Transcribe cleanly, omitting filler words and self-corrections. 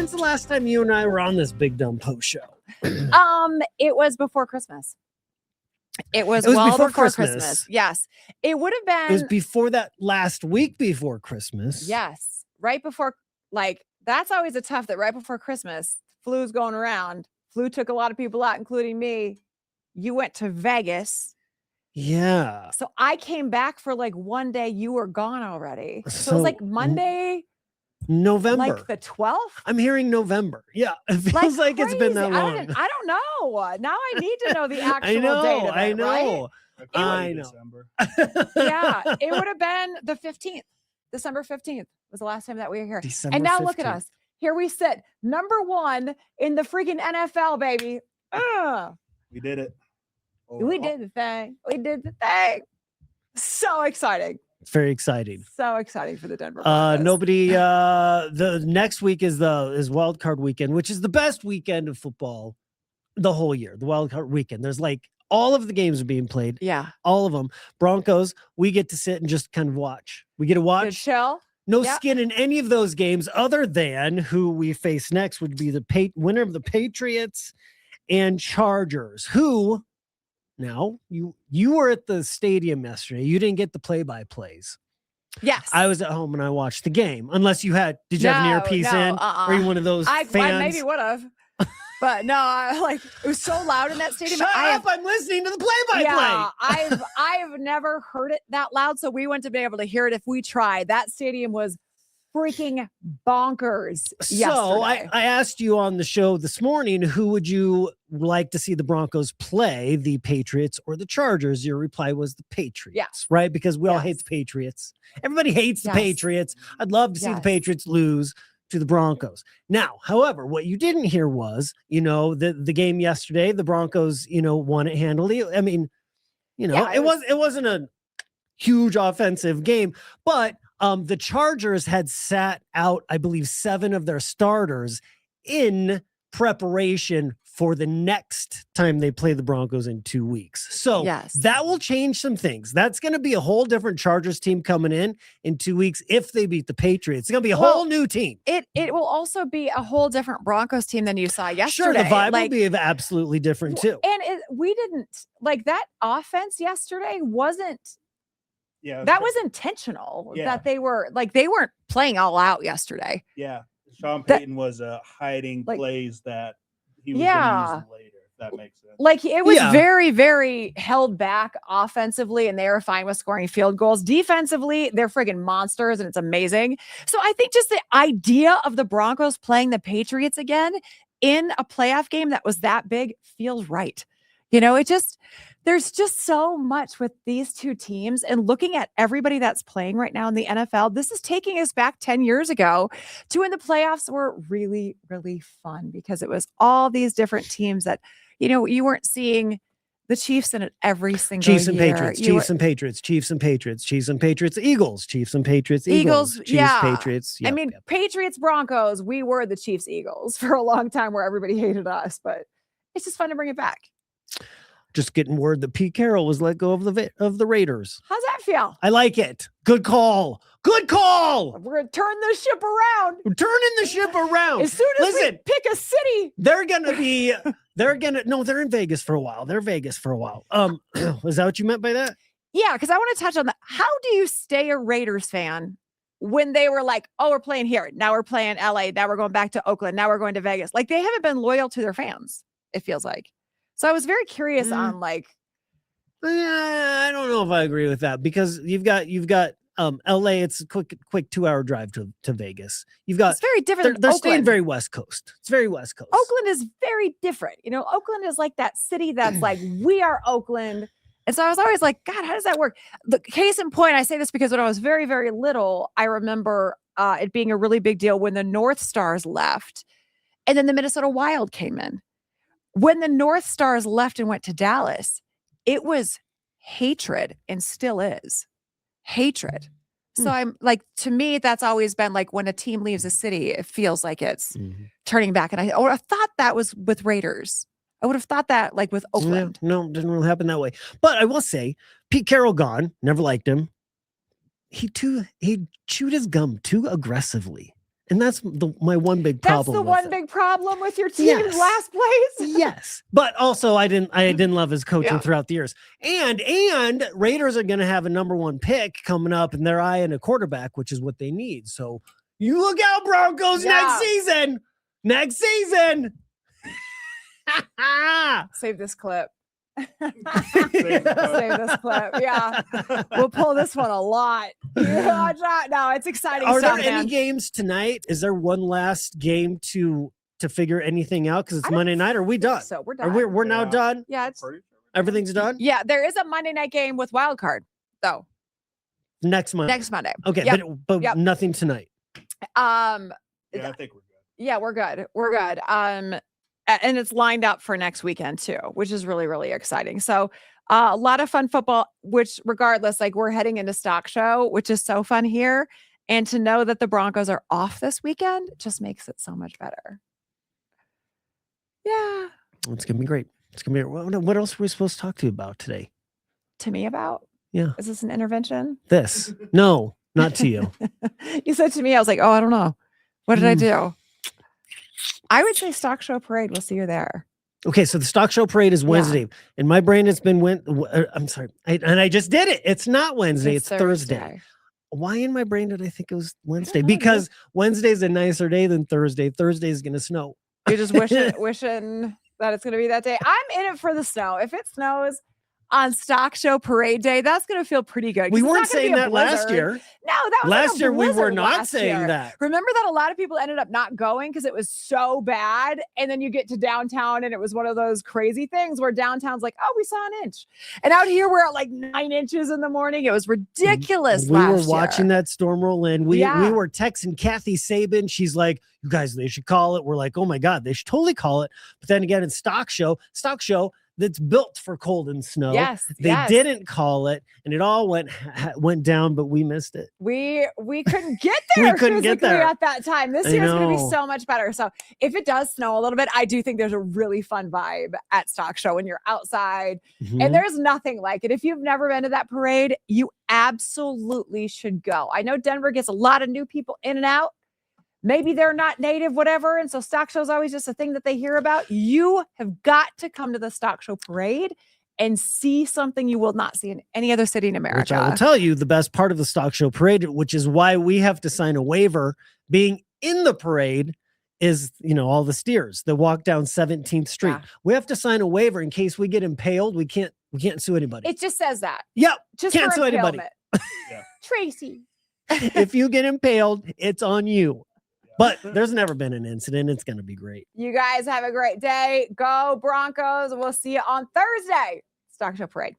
When's the last time you and I were on this Big Dumb Post show? It was before Christmas. It was well before Christmas. Yes. It would have been. It was before that last week before Christmas. Yes. Right before, like, that's always a tough that right before Christmas, flu's going around. Flu took a lot of people out, including me. You went to Vegas. Yeah. So I came back for like one day. You were gone already. So it was like Monday. November. Like the 12th? I'm hearing November. Yeah. It feels like it's been that long. I don't know. Now I need to know the actual date of it, I know. Right? I know. December. Yeah. It would have been the 15th. December 15th was the last time that we were here. December and now 15th. Look at us. Here we sit. Number 1 in the freaking NFL, baby. We did it. We did the thing. We did the thing. So exciting. It's very exciting. So exciting for the Denver Broncos. The next week is wild card weekend, which is the best weekend of football the whole year. The wild card weekend. There's like all of the games are being played. Yeah. All of them. Broncos, we get to sit and just kind of watch. We get to watch. Good chill. No skin in any of those games other than who we face next would be the winner of the Patriots and Chargers, who now you were at the stadium yesterday. You didn't get the play-by-plays. Yes. I was at home and I watched the game. Unless you had, did you have an earpiece in? Are you one of those fans? I maybe would have. But no, it was so loud in that stadium. Shut up, I'm listening to the play-by-play. Yeah, I've never heard it that loud, so we went to be able to hear it if we tried. That stadium was freaking bonkers yesterday. So I asked you on the show this morning, who would you like to see the Broncos play, the Patriots or the Chargers? Your reply was the Patriots, right? Because we all hate the Patriots. Everybody hates the Patriots. I'd love to see the Patriots lose to the Broncos. Now, however, what you didn't hear was, the game yesterday, the Broncos, won it handily. I mean, it wasn't a huge offensive game, but the Chargers had sat out, I believe, 7 of their starters in preparation for the next time they play the Broncos in 2 weeks. So that will change some things. That's going to be a whole different Chargers team coming in 2 weeks if they beat the Patriots. It's going to be a whole new team. It will also be a whole different Broncos team than you saw yesterday. Sure, the vibe will be absolutely different too. And we didn't, like, that offense yesterday wasn't, that was intentional. That they weren't playing all out yesterday. Yeah. Sean Payton was hiding plays that he was going to use later, if that makes sense. Like, it was very, very held back offensively, and they were fine with scoring field goals. Defensively, they're friggin' monsters, and it's amazing. So I think just the idea of the Broncos playing the Patriots again in a playoff game that was that big feels right. There's just so much with these two teams, and looking at everybody that's playing right now in the NFL, this is taking us back 10 years ago to when the playoffs were really, really fun, because it was all these different teams that, you weren't seeing the Chiefs in it every single Chiefs and year. Patriots, Chiefs and Patriots, Chiefs and Patriots, Chiefs and Patriots, Eagles, Chiefs and Patriots, Eagles, Chiefs, Patriots. I mean, Patriots, Broncos, we were the Chiefs, Eagles for a long time where everybody hated us, but it's just fun to bring it back. Just getting word that Pete Carroll was let go of the Raiders. How's that feel? I like it. Good call. Good call. We're going to turn the ship around. We're turning the ship around. As soon as we pick a city. They're in Vegas for a while. They're Vegas for a while. Was that what you meant by that? Yeah, because I want to touch on that. How do you stay a Raiders fan when they were like, oh, we're playing here. Now we're playing LA. Now we're going back to Oakland. Now we're going to Vegas. Like, they haven't been loyal to their fans, it feels like. So I was very curious on I don't know if I agree with that, because you've got LA. It's a quick 2-hour drive to Vegas. It's very different. They're staying very West Coast. It's very West Coast. Oakland is very different. Oakland is like that city that's like, we are Oakland. And so I was always like, God, how does that work? The case in point, I say this because when I was very, very little, I remember it being a really big deal when the North Stars left and then the Minnesota Wild came in. When the North Stars left and went to Dallas, it was hatred, and still is hatred. So I'm like, to me, that's always been like, when a team leaves a city, it feels like it's turning back. And I would have thought that was with Raiders. I would have thought that like with Oakland. No, didn't really happen that way. But I will say, Pete Carroll gone. Never liked him. He chewed his gum too aggressively. And that's my one big problem. That's the one big problem with your team in last place. Yes. But also I didn't love his coaching throughout the years. And Raiders are going to have a number 1 pick coming up, and they're eyeing a quarterback, which is what they need. So you look out, Broncos, next season. Next season. Save this clip. Save this clip. Yeah. We'll pull this one a lot. No, it's exciting. Are there any games tonight? Is there one last game to figure anything out? Because it's Monday night. Are we done? So we're done. We're now done? Yeah. Everything's done? Yeah. There is a Monday night game with wild card, though. Next Monday. Next Monday. Okay. But nothing tonight. I think we're good. Yeah, we're good. We're good. And it's lined up for next weekend too, which is really, really exciting. So a lot of fun football, which regardless, like we're heading into stock show, which is so fun here. And to know that the Broncos are off this weekend just makes it so much better. Yeah. It's going to be great. It's going to be, what else were we supposed to talk to you about today? To me about? Yeah. Is this an intervention? This? No, not to you. You said to me, I was like, oh, I don't know. What did I do? I would say stock show parade. We'll see you there. Okay, so the stock show parade is Wednesday, and my brain has been I'm sorry, I just did it. It's not Wednesday; it's Thursday. Why in my brain did I think it was Wednesday? Because Wednesday's a nicer day than Thursday. Thursday is going to snow. You're just wishing that it's going to be that day. I'm in it for the snow. If it snows on stock show parade day, that's going to feel pretty good. We weren't saying that last year. No, that was last year. We were not saying that. Remember that a lot of people ended up not going because it was so bad. And then you get to downtown and it was one of those crazy things where downtown's like, oh, we saw an inch. And out here we're at like 9 inches in the morning. It was ridiculous. We were watching that storm roll in. We were texting Kathy Sabin. She's like, you guys, they should call it. We're like, oh my God, they should totally call it. But then again, it's stock show that's built for cold and snow. Yes, they didn't call it, and it all went down, but we missed it. We couldn't get there. We couldn't get there at that time. This year's going to be so much better. So if it does snow a little bit, I do think there's a really fun vibe at stock show when you're outside, and there's nothing like it. If you've never been to that parade, you absolutely should go. I know Denver gets a lot of new people in and out. Maybe they're not native, whatever. And so stock show is always just a thing that they hear about. You have got to come to the stock show parade and see something you will not see in any other city in America. Which I will tell you the best part of the stock show parade, which is why we have to sign a waiver being in the parade, is, all the steers that walk down 17th Street. Yeah. We have to sign a waiver in case we get impaled. We can't sue anybody. It just says that. Yep. Just can't sue anybody. Tracy. If you get impaled, it's on you. But there's never been an incident. It's going to be great. You guys have a great day. Go Broncos. We'll see you on Thursday. Stock Show Parade.